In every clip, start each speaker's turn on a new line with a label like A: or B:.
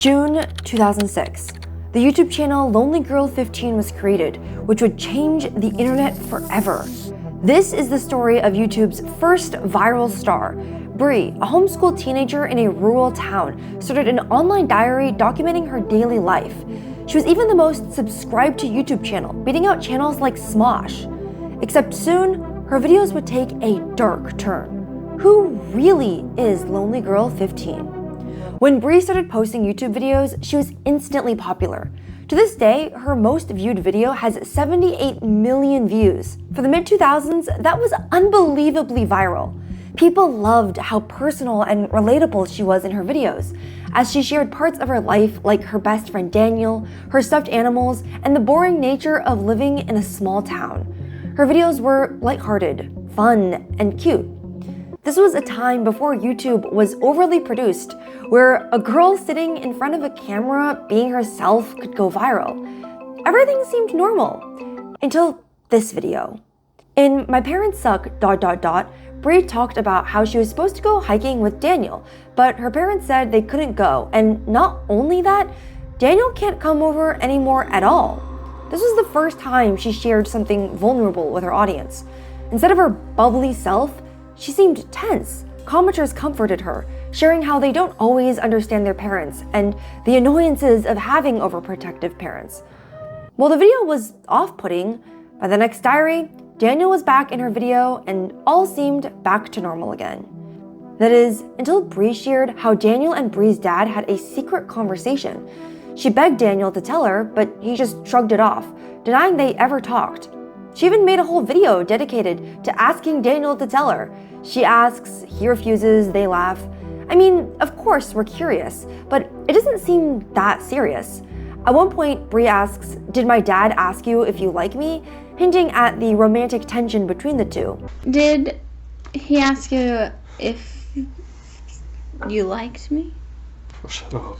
A: June 2006. The YouTube channel LonelyGirl15 was created, which would change the internet forever. This is the story of YouTube's first viral star. Bree, a homeschool teenager in a rural town, started an online diary documenting her daily life. She was even the most subscribed to YouTube channel, beating out channels like Smosh. Except soon, her videos would take a dark turn. Who really is LonelyGirl15? When Bree started posting YouTube videos, she was instantly popular. To this day, her most viewed video has 78 million views. For the mid-2000s, that was unbelievably viral. People loved how personal and relatable she was in her videos, as she shared parts of her life like her best friend Daniel, her stuffed animals, and the boring nature of living in a small town. Her videos were lighthearted, fun, and cute. This was a time before YouTube was overly produced, where a girl sitting in front of a camera being herself could go viral. Everything seemed normal, until this video. In My Parents Suck... Bree talked about how she was supposed to go hiking with Daniel, but her parents said they couldn't go, and not only that, Daniel can't come over anymore at all. This was the first time she shared something vulnerable with her audience. Instead of her bubbly self, she seemed tense. Commenters comforted her, sharing how they don't always understand their parents and the annoyances of having overprotective parents. While the video was off-putting, by the next diary, Daniel was back in her video and all seemed back to normal again. That is, until Bree shared how Daniel and Bree's dad had a secret conversation. She begged Daniel to tell her, but he just shrugged it off, denying they ever talked. She even made a whole video dedicated to asking Daniel to tell her. She asks, he refuses, they laugh. I mean, of course we're curious, but it doesn't seem that serious. At one point, Bree asks, "Did my dad ask you if you like me?" hinting at the romantic tension between the two.
B: Did he ask you if you liked me?
C: Oh, shut up.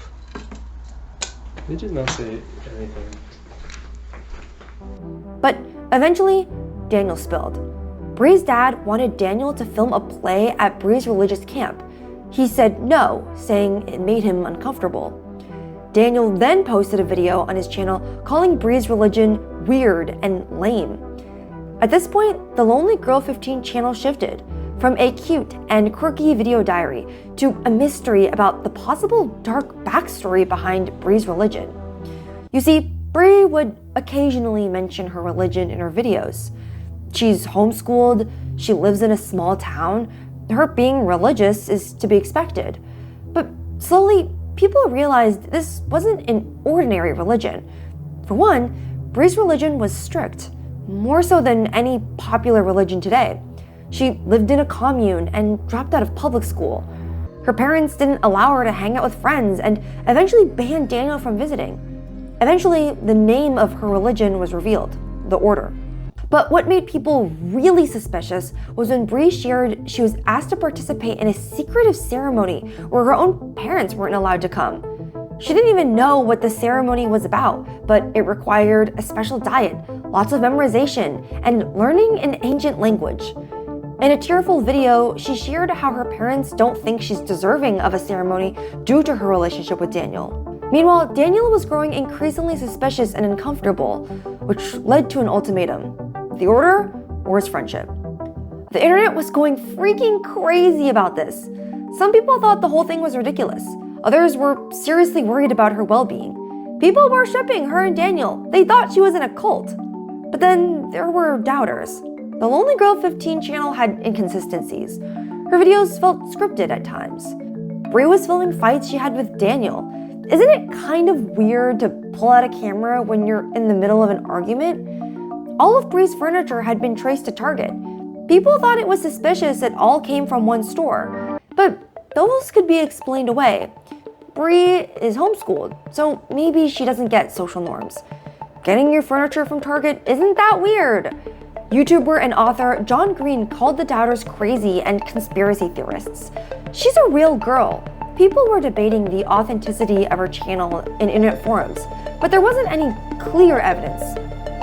C: They did not say anything.
A: But eventually, Daniel spilled. Bree's dad wanted Daniel to film a play at Bree's religious camp. He said no, saying it made him uncomfortable. Daniel then posted a video on his channel calling Bree's religion weird and lame. At this point, the LonelyGirl15 channel shifted from a cute and quirky video diary to a mystery about the possible dark backstory behind Bree's religion. You see, Bree would occasionally mention her religion in her videos. She's homeschooled, she lives in a small town, her being religious is to be expected. But slowly, people realized this wasn't an ordinary religion. For one, Bree's religion was strict, more so than any popular religion today. She lived in a commune and dropped out of public school. Her parents didn't allow her to hang out with friends and eventually banned Daniel from visiting. Eventually, the name of her religion was revealed, the Order. But what made people really suspicious was when Bree shared she was asked to participate in a secretive ceremony where her own parents weren't allowed to come. She didn't even know what the ceremony was about, but it required a special diet, lots of memorization, and learning an ancient language. In a tearful video, she shared how her parents don't think she's deserving of a ceremony due to her relationship with Daniel. Meanwhile, Daniel was growing increasingly suspicious and uncomfortable, which led to an ultimatum: the Order or his friendship. The internet was going freaking crazy about this. Some people thought the whole thing was ridiculous. Others were seriously worried about her well-being. People were shipping her and Daniel. They thought she was in a cult. But then there were doubters. The LonelyGirl15 channel had inconsistencies. Her videos felt scripted at times. Bree was filming fights she had with Daniel. Isn't it kind of weird to pull out a camera when you're in the middle of an argument? All of Bree's furniture had been traced to Target. People thought it was suspicious it all came from one store. But those could be explained away. Bree is homeschooled, so maybe she doesn't get social norms. Getting your furniture from Target isn't that weird. YouTuber and author John Green called the doubters crazy and conspiracy theorists. She's a real girl. People were debating the authenticity of her channel in internet forums, but there wasn't any clear evidence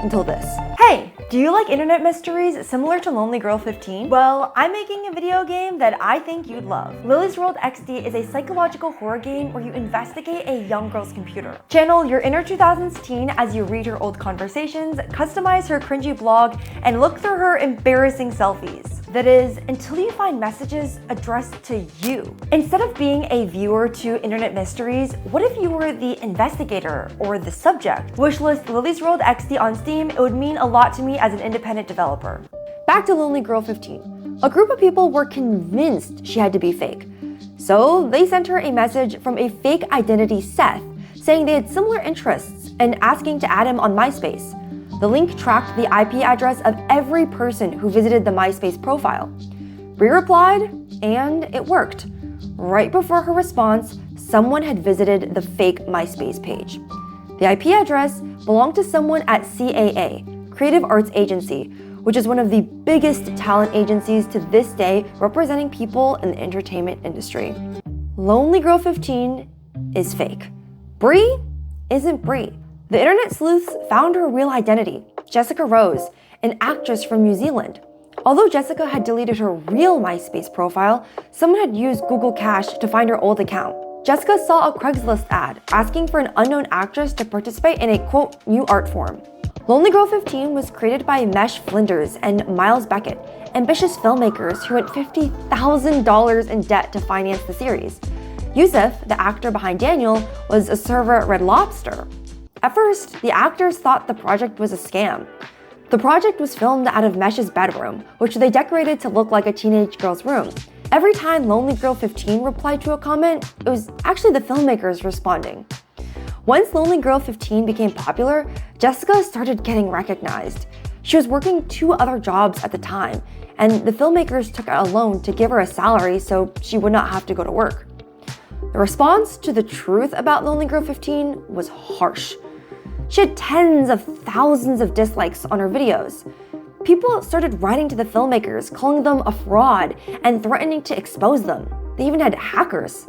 A: until this. Hey, Do you like internet mysteries similar to LonelyGirl15? Well, I'm making a video game that I think you'd love. Lily's World XD is a psychological horror game where you investigate a young girl's computer. Channel your inner 2000s teen as you read her old conversations, customize her cringy blog, and look through her embarrassing selfies. That is, until you find messages addressed to you. Instead of being a viewer to internet mysteries, what if you were the investigator or the subject? Wishlist Lily's World XD on Steam. It would mean a lot to me as an independent developer. Back to LonelyGirl15. A group of people were convinced she had to be fake. So they sent her a message from a fake identity Seth, saying they had similar interests and asking to add him on MySpace. The link tracked the IP address of every person who visited the MySpace profile. Bree replied, and it worked. Right before her response, someone had visited the fake MySpace page. The IP address belonged to someone at CAA, Creative Arts Agency, which is one of the biggest talent agencies to this day representing people in the entertainment industry. LonelyGirl15 is fake. Bree isn't Bree. The internet sleuths found her real identity, Jessica Rose, an actress from New Zealand. Although Jessica had deleted her real MySpace profile, someone had used Google Cache to find her old account. Jessica saw a Craigslist ad asking for an unknown actress to participate in a, quote, new art form. LonelyGirl15 was created by Mesh Flinders and Miles Beckett, ambitious filmmakers who went $50,000 in debt to finance the series. Yusuf, the actor behind Daniel, was a server at Red Lobster. At first, the actors thought the project was a scam. The project was filmed out of Mesh's bedroom, which they decorated to look like a teenage girl's room. Every time LonelyGirl15 replied to a comment, it was actually the filmmakers responding. Once LonelyGirl15 became popular, Jessica started getting recognized. She was working 2 other jobs at the time, and the filmmakers took out a loan to give her a salary so she would not have to go to work. The response to the truth about LonelyGirl15 was harsh. She had tens of thousands of dislikes on her videos. People started writing to the filmmakers, calling them a fraud and threatening to expose them. They even had hackers.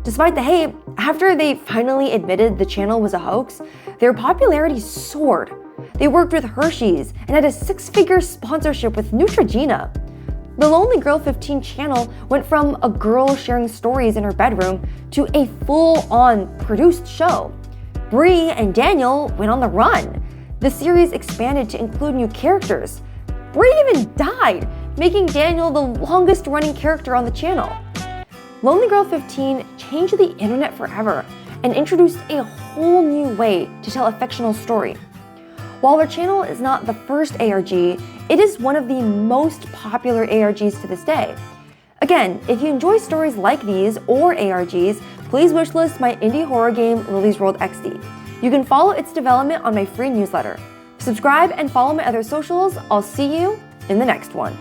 A: Despite the hate, after they finally admitted the channel was a hoax, their popularity soared. They worked with Hershey's and had a 6-figure sponsorship with Neutrogena. The LonelyGirl15 channel went from a girl sharing stories in her bedroom to a full-on produced show. Bree and Daniel went on the run. The series expanded to include new characters. Bree even died, making Daniel the longest-running character on the channel. LonelyGirl15 changed the internet forever and introduced a whole new way to tell a fictional story. While her channel is not the first ARG, it is one of the most popular ARGs to this day. Again, if you enjoy stories like these or ARGs, please wishlist my indie horror game, Lily's World XD. You can follow its development on my free newsletter. Subscribe and follow my other socials. I'll see you in the next one.